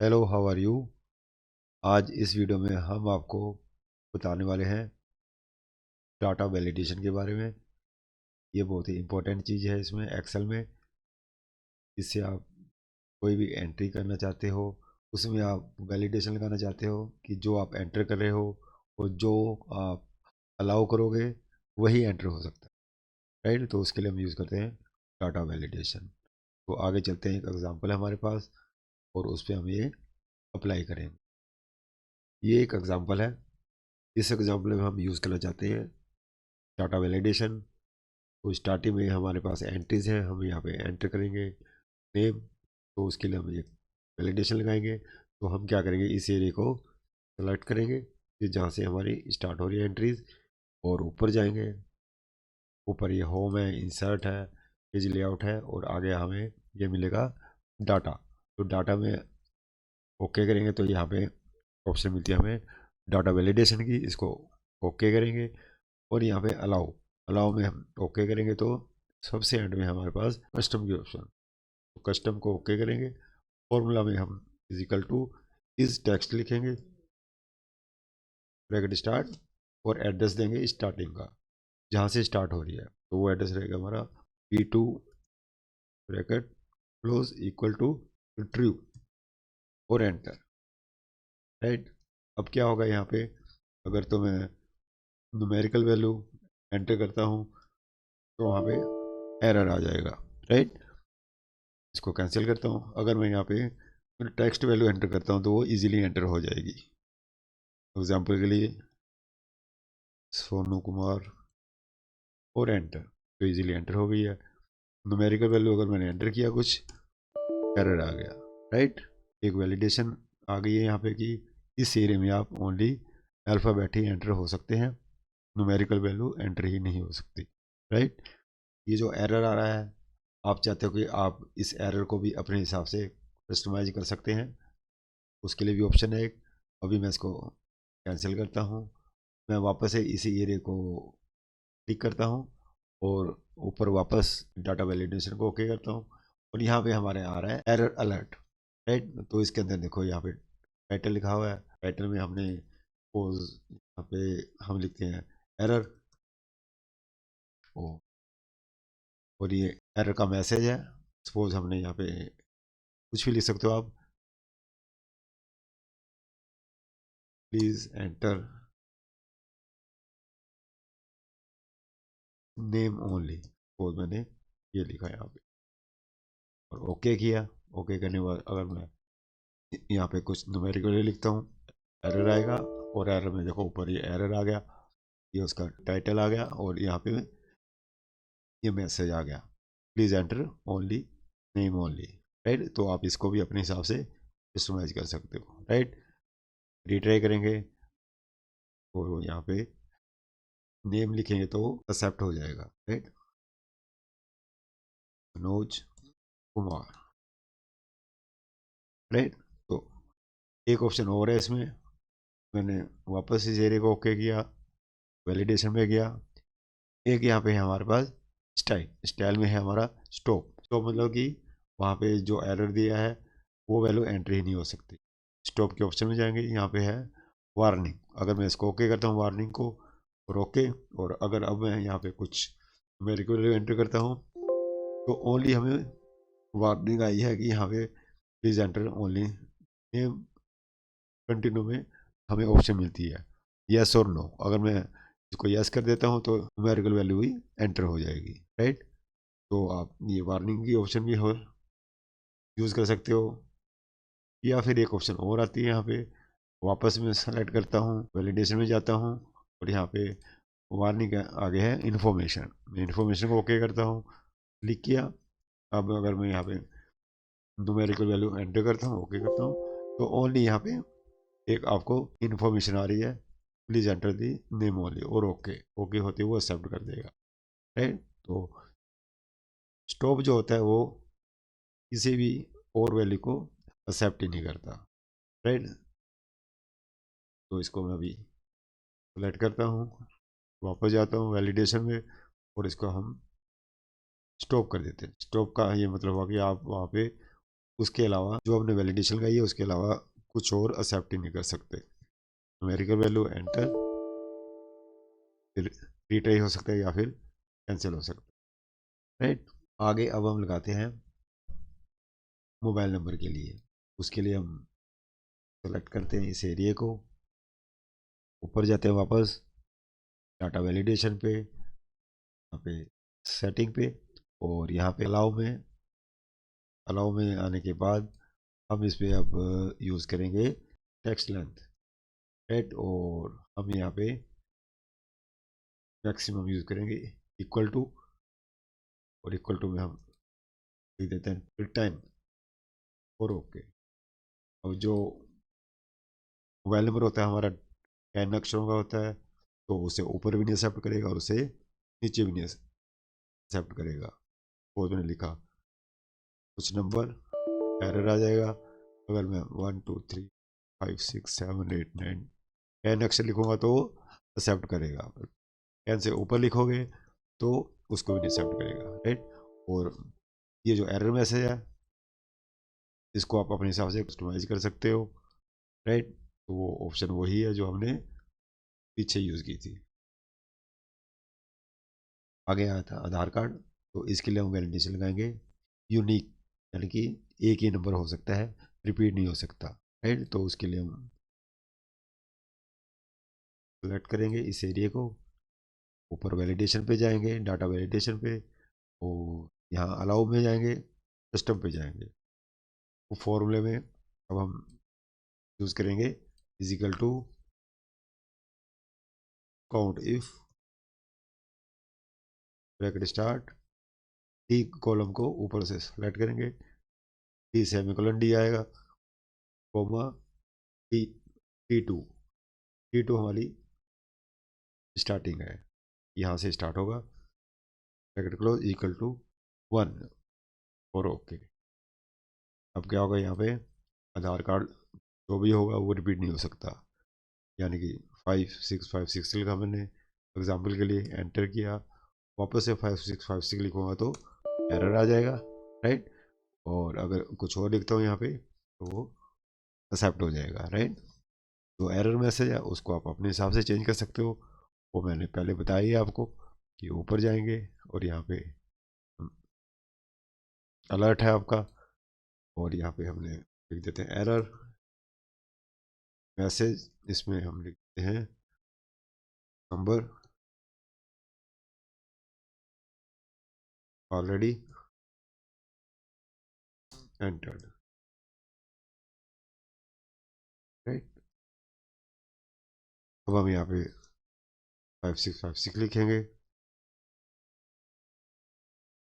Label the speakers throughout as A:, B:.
A: Hello, how are you. आज इस video में हम आपको बताने वाले हैं डाटा वैलिडेशन के बारे में। ये बहुत ही इंपॉर्टेंट चीज़ है इसमें एक्सेल में। इससे आप कोई भी एंट्री करना चाहते हो, उसमें आप वैलिडेशन लगाना चाहते हो कि जो आप एंटर कर रहे हो और जो आप अलाउ करोगे वही एंटर हो सकता है, राइट। तो उसके लिए हम यूज़ करते हैं डाटा वैलिडेशन। तो आगे चलते हैं, एक एग्जांपल है हमारे पास और उस पर हम ये अप्लाई करेंगे। ये एक एग्जांपल है। इस एग्जांपल में हम यूज़ करना चाहते हैं डाटा वैलिडेशन। तो स्टार्टिंग में हमारे पास एंट्रीज हैं, हम यहाँ पे एंटर करेंगे नेम। तो उसके लिए हम एक वैलिडेशन लगाएंगे। तो हम क्या करेंगे, इस एरिया को सेलेक्ट करेंगे कि जहाँ से हमारी स्टार्ट हो रही है एंट्रीज, और ऊपर जाएंगे। ऊपर ये होम है, इंसर्ट है, पेज लेआउट है, और आगे हमें ये मिलेगा डाटा। तो डाटा में ओके करेंगे तो यहाँ पे ऑप्शन मिलती है हमें डाटा वैलिडेशन की। इसको ओके करेंगे और यहाँ पे अलाउ अलाउ में हम ओके करेंगे तो सबसे एंड में हमारे पास कस्टम की ऑप्शन। तो कस्टम को ओके करेंगे। फॉर्मूला में हम इजिकल टू इस टेक्स्ट लिखेंगे, ब्रैकेट स्टार्ट, और एड्रेस देंगे स्टार्टिंग का जहाँ से स्टार्ट हो रही है। तो वो एड्रेस रहेगा हमारा P2 bracket close equal to true, और एंटर, राइट। अब क्या होगा यहाँ पे, अगर तो मैं न्यूमेरिकल वैल्यू एंटर करता हूँ तो वहाँ पे एरर आ जाएगा, राइट। इसको कैंसिल करता हूँ। अगर मैं यहाँ पे टेक्स्ट वैल्यू एंटर करता हूँ तो वो इजीली एंटर हो जाएगी। एग्जांपल के लिए सोनू कुमार, और एंटर, तो इजीली एंटर हो गई है। न्यूमेरिकल वैल्यू अगर मैंने एंटर किया, कुछ एरर आ गया, राइट। एक वैलिडेशन आ गई है यहाँ पे कि इस एरिया में आप ओनली अल्फ़ाबेट ही एंटर हो सकते हैं, न्यूमेरिकल वैल्यू एंटर ही नहीं हो सकती, राइट। ये जो एरर आ रहा है, आप चाहते हो कि आप इस एरर को भी अपने हिसाब से कस्टमाइज कर सकते हैं, उसके लिए भी ऑप्शन है एक। अभी मैं इसको कैंसिल करता हूँ। मैं वापस से इसी एरिया को क्लिक करता हूँ और ऊपर वापस डाटा वैलिडेशन को ओके करता हूँ, और यहाँ पे हमारे आ रहा है एरर अलर्ट, राइट। तो इसके अंदर देखो, यहाँ पे टाइटल लिखा हुआ है। टाइटल में हमने सपोज यहाँ पे हम लिखते हैं एरर, और ये एरर का मैसेज है। सपोज हमने यहाँ पे कुछ भी लिख सकते हो आप, please enter name only. Suppose मैंने ये लिखा है यहाँ पे और ओके किया। ओके करने के बाद अगर मैं यहाँ पे कुछ न्यूमेरिकली लिखता हूँ, एरर आएगा। और एरर में देखो ऊपर ये एरर आ गया, ये उसका टाइटल आ गया, और यहाँ पे ये मैसेज आ गया, please enter only name only, right. तो आप इसको भी अपने हिसाब से कस्टमाइज कर सकते हो, राइट। रिट्राई करेंगे और यहाँ पे नेम लिखेंगे तो एक्सेप्ट हो जाएगा, राइट। मनोज कुमार, राइट। तो एक ऑप्शन और है इसमें। मैंने वापस इस एरिया को ओके किया, वैलिडेशन में गया। एक यहाँ पे है हमारे पास स्टाइल। स्टाइल में है हमारा स्टॉप। स्टॉप मतलब कि वहाँ पे जो एरर दिया है वो वैल्यू एंट्री ही नहीं हो सकती। स्टॉप के ऑप्शन में जाएंगे, यहाँ पे है वार्निंग। अगर मैं इसको ओके करता हूँ वार्निंग को, और ओके, और अगर अब मैं यहाँ पे कुछ मेरे को वैल्यू एंटर करता हूँ तो ओनली हमें वार्निंग आई है कि यहाँ पे please enter only name continue में हमें ऑप्शन मिलती है यस और नो। अगर मैं इसको यस कर देता हूँ तो न्यूमेरिकल वैल्यू भी एंटर हो जाएगी, राइट। तो आप ये वार्निंग की ऑप्शन भी हो यूज़ कर सकते हो, या फिर एक ऑप्शन और आती है यहाँ पे। वापस मैं सेलेक्ट करता हूँ, वैलिडेशन में जाता हूँ, और यहाँ पे वार्निंग आगे है इन्फॉर्मेशन। मैं इन्फॉर्मेशन को ओके करता हूँ, क्लिक किया। अब अगर मैं यहाँ पे न्यूमेरिकल वैल्यू एंटर करता हूँ, ओके करता हूँ, तो ओनली यहाँ पे एक आपको इन्फॉर्मेशन आ रही है, please enter the name only, और ओके। ओके होते वो एक्सेप्ट कर देगा, राइट। तो स्टॉप जो होता है वो किसी भी और वैल्यू को एक्सेप्ट ही नहीं करता, राइट। तो इसको मैं अभी सेलेक्ट करता हूँ, वापस जाता हूँ वैलिडेशन में, और इसको हम स्टॉप कर देते हैं। स्टॉप का ये मतलब हुआ कि आप वहाँ पे उसके अलावा जो हमने वैलिडेशन लगाई है उसके अलावा कुछ और एक्सेप्ट ही नहीं कर सकते। न्यूमेरिकल वैल्यू एंटर, फिर रीट्राई हो सकता है या फिर कैंसिल हो सकता है, राइट। आगे अब हम लगाते हैं मोबाइल नंबर के लिए। उसके लिए हम सेलेक्ट करते हैं इस एरिया को, ऊपर जाते हैं वापस डाटा वैलिडेशन पे, यहाँ पे सेटिंग पे, और यहाँ पे अलाउ में आने के बाद हम इस पे अब यूज़ करेंगे टेक्स्ट लेंथ, राइट। और हम यहाँ पे मैक्सिमम यूज़ करेंगे इक्वल टू, और इक्वल टू में हम लिख देते हैं फिर टाइम, और ओके। अब जो मोबाइल नंबर होता है हमारा 10 अक्षरों का होता है, तो उसे ऊपर भी नहीं एक्सेप्ट करेगा और उसे नीचे भी नहीं एक्सेप्ट करेगा। और मैंने लिखा कुछ नंबर, एरर आ जाएगा। अगर मैं 1 2 3 5 6 7 8 9 10 अक्षर लिखूंगा तो एक्सेप्ट करेगा, 10 से ऊपर लिखोगे तो उसको भी नहीं एक्सेप्ट करेगा, राइट। और ये जो एरर मैसेज है इसको आप अपने हिसाब से कस्टमाइज कर सकते हो, राइट। तो वो ऑप्शन वही है जो हमने पीछे यूज़ की थी। आगे आया था आधार कार्ड, तो इसके लिए हम वैलिडेशन लगाएंगे यूनिक, यानी कि एक ही नंबर हो सकता है, रिपीट नहीं हो सकता, राइट। तो उसके लिए हम सेलेक्ट करेंगे इस एरिया को, ऊपर वैलिडेशन पे जाएंगे, डाटा वैलिडेशन पे, और यहाँ अलाउ में जाएंगे, कस्टम पे जाएंगे। वो फॉर्मूले में अब हम यूज़ करेंगे इजिकल to count if bracket start, D column को ऊपर से सेलेक्ट करेंगे, डी सेमीकोलन डी आएगा, कोमा डी, टी टू हमारी स्टार्टिंग है, यहाँ से स्टार्ट होगा, ब्रैकेट क्लोज इक्वल टू 1, और ओके। अब क्या होगा, यहाँ पे आधार कार्ड जो भी होगा वो रिपीट नहीं हो सकता, यानी कि 5656 लिखा मैंने एग्जाम्पल के लिए, एंटर किया, वापस से 5656 लिखूंगा तो एरर आ जाएगा, राइट। और अगर कुछ और लिखता हूँ यहाँ पे तो वो एक्सेप्ट हो जाएगा, राइट। जो एरर मैसेज है उसको आप अपने हिसाब से चेंज कर सकते हो, वो मैंने पहले बताया ही आपको कि ऊपर जाएंगे और यहाँ पे अलर्ट है आपका, और यहाँ पे हमने लिख देते हैं एरर मैसेज, इसमें हम लिखते हैं नंबर ऑलरेडी एंटर्ड, राइट। अब हम यहाँ पे 5656 लिखेंगे,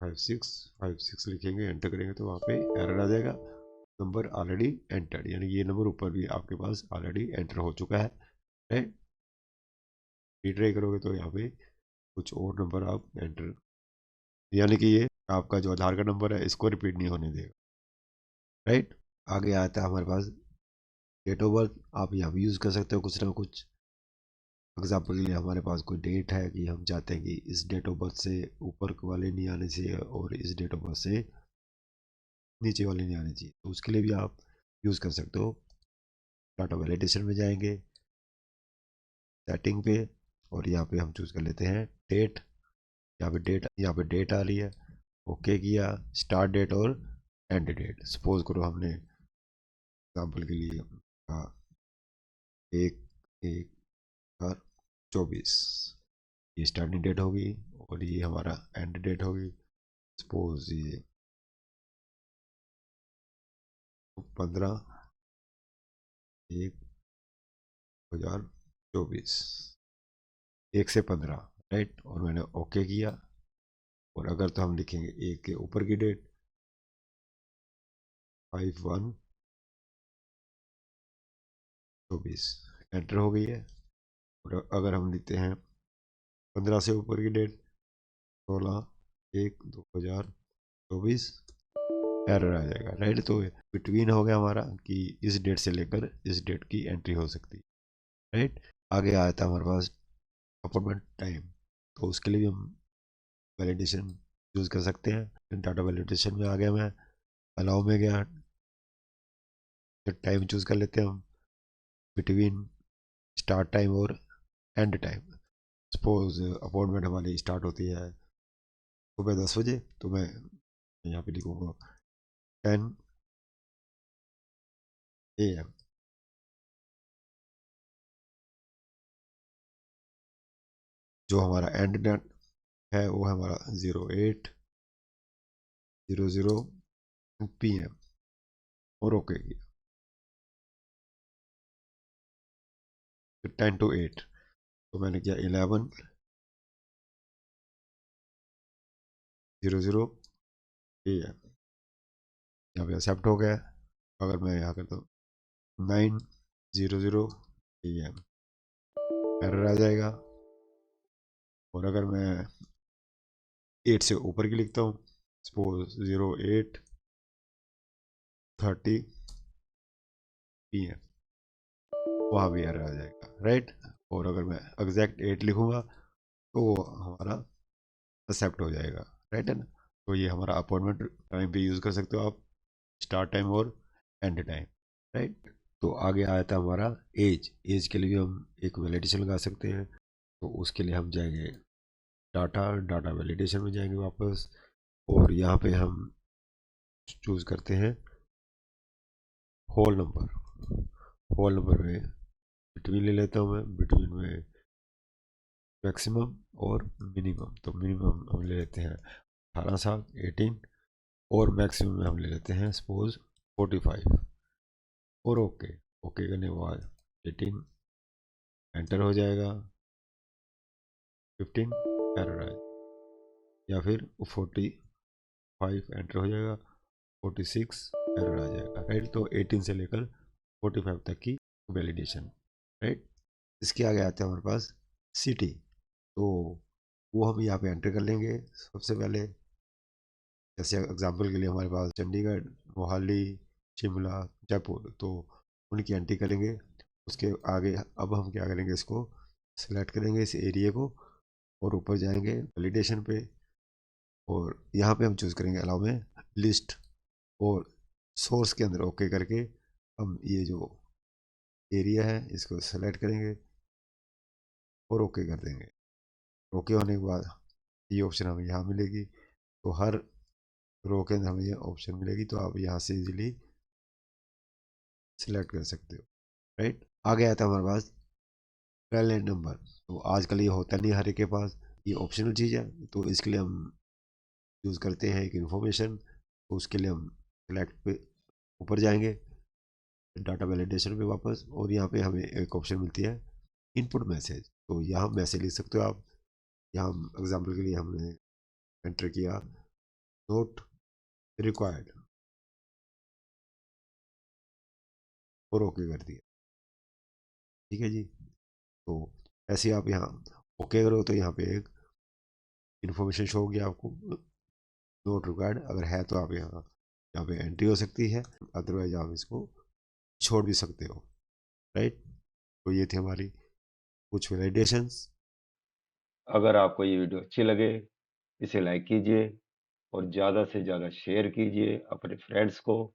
A: 5656 लिखेंगे, एंटर करेंगे तो वहाँ पे एरर आ जाएगा, नंबर ऑलरेडी एंटर्ड, यानी कि ये नंबर ऊपर भी आपके पास ऑलरेडी एंटर हो चुका है, राइट। रीट्राई करोगे तो यहाँ पे कुछ और नंबर आप एंटर, यानी कि ये आपका जो आधार का नंबर है इसको रिपीट नहीं होने देगा, राइट। आगे आता है हमारे पास डेट ऑफ बर्थ, आप यहाँ भी यूज़ कर सकते हो कुछ ना कुछ। एग्जाम्पल के लिए हमारे पास कोई डेट है कि हम चाहते हैं कि इस डेट ऑफ बर्थ से ऊपर वाले नहीं आने चाहिए और इस डेट ऑफ बर्थ से नीचे वाले नहीं आने चाहिए, तो उसके लिए भी आप यूज़ कर सकते हो। डाटा वैलिडेशन में जाएंगे, सेटिंग पे, और यहाँ पे हम चूज़ कर लेते हैं डेट, यहाँ पे डेट आ रही है, ओके किया, स्टार्ट डेट और एंड डेट। सपोज करो हमने एग्जाम्पल के लिए कहा 1/1/24, ये स्टार्टिंग डेट होगी और ये हमारा एंड डेट होगी। सपोज ये 15/1/2024, 1 से 15, राइट। और मैंने ओके किया, और अगर तो हम लिखेंगे एक के ऊपर की डेट 5/1/24, एंटर हो गई है। और अगर हम लिखते हैं 15 से ऊपर की डेट 16/1/2024, एरर आ जाएगा, राइट। तो बिटवीन हो गया हमारा कि इस डेट से लेकर इस डेट की एंट्री हो सकती है, राइट। आगे आया था हमारे पास अपॉइंटमेंट टाइम, तो उसके लिए भी हम वैलिडेशन यूज़ कर सकते हैं। डाटा वैलिडेशन में आ गया मैं, अलाउ में गया, तो टाइम चूज कर लेते हैं हम बिटवीन स्टार्ट टाइम और एंड टाइम। सपोज अपॉइंटमेंट हमारी स्टार्ट होती है सुबह 10 बजे, तो मैं यहाँ पे लिखूंगा 10 AM। जो हमारा एंड डेट है वो है हमारा 08:00 PM और ओके किया। फिर 10 to 8, तो मैंने किया 11:00 AM। यहाँ पे एक्सेप्ट हो गया। अगर मैं यहाँ करता हूँ 9:00 AM, एरर आ जाएगा। और अगर मैं 8 से ऊपर की लिखता हूँ, सपोज 08:30 PM, वहाँ भी एरर आ जाएगा, राइट। और अगर मैं एग्जैक्ट 8 लिखूंगा तो वो हमारा एक्सेप्ट हो जाएगा, राइट है ना। तो ये हमारा अपॉइंटमेंट टाइम पे यूज़ कर सकते हो आप, स्टार्ट टाइम और एंड टाइम, राइट। तो आगे आया था हमारा एज। एज के लिए भी हम एक वैलिडेशन लगा सकते हैं। तो उसके लिए हम जाएंगे डाटा डाटा वैलिडेशन में जाएंगे वापस, और यहाँ पे हम चूज़ करते हैं होल नंबर। होल नंबर में बिटवीन ले लेता हूँ मैं, बिटवीन में मैक्सिमम और मिनिमम। तो मिनिमम हम ले लेते हैं 18 साल 18, और मैक्सिमम में हम ले लेते हैं सपोज 45। और ओके, ओके करने के बाद 18 एंटर हो जाएगा, 15 एरर आए, या फिर 45 एंटर हो जाएगा, 46 एरर आ जाएगा, राइट। तो 18 से लेकर 45 तक की वैलिडेशन, राइट। इसके आगे आते हैं हमारे पास सिटी। तो वो हम यहाँ पे एंटर कर लेंगे सबसे पहले। जैसे एग्जांपल के लिए हमारे पास चंडीगढ़, मोहाली, शिमला, जयपुर, तो उनकी एंट्री करेंगे। उसके आगे अब हम क्या करेंगे, इसको सिलेक्ट करेंगे इस एरिया को, और ऊपर जाएंगे वैलिडेशन पे, और यहाँ पे हम चूज़ करेंगे अलाउ में लिस्ट, और सोर्स के अंदर ओके करके हम ये जो एरिया है इसको सेलेक्ट करेंगे और ओके कर देंगे। ओके होने के बाद ये ऑप्शन हमें यहाँ मिलेगी। तो हर रो के अंदर हमें ये ऑप्शन मिलेगी, तो आप यहाँ से इजीली सिलेक्ट कर सकते हो, राइट। आगे आता है हमारे पास वैलेंट नंबर। तो आजकल ये होता नहीं हर एक के पास, ये ऑप्शनल चीज़ है, तो इसके लिए हम यूज़ करते हैं एक इन्फॉर्मेशन। तो उसके लिए हम सिलेक्ट पे ऊपर जाएंगे डाटा वैलिडेशन पे वापस, और यहाँ पे हमें एक ऑप्शन मिलती है इनपुट मैसेज। तो यहाँ मैसेज लिख सकते हो आप। यहाँ एग्जाम्पल के लिए हमने एंटर किया नोट रिक्वायर्ड, और ओके कर दिया, ठीक है जी। तो ऐसे आप यहाँ ओके करो तो यहाँ पे एक इन्फॉर्मेशन शो होगी आपको, नोट रिक्वायर्ड। अगर है तो आप यहाँ यहाँ पे एंट्री हो सकती है, अदरवाइज आप इसको छोड़ भी सकते हो, राइट। तो ये थी हमारी कुछ वैलिडेशंस।
B: अगर आपको ये वीडियो अच्छी लगे, इसे लाइक कीजिए और ज़्यादा से ज़्यादा शेयर कीजिए अपने फ्रेंड्स को,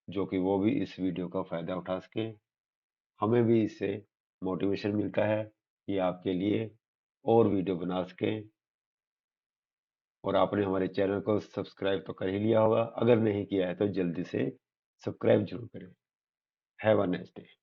B: जो कि वो भी इस वीडियो का फ़ायदा उठा सकें। हमें भी इससे मोटिवेशन मिलता है कि आपके लिए और वीडियो बना सकें। और आपने हमारे चैनल को सब्सक्राइब तो कर ही लिया होगा, अगर नहीं किया है तो जल्दी से सब्सक्राइब जरूर करें। Have a nice day.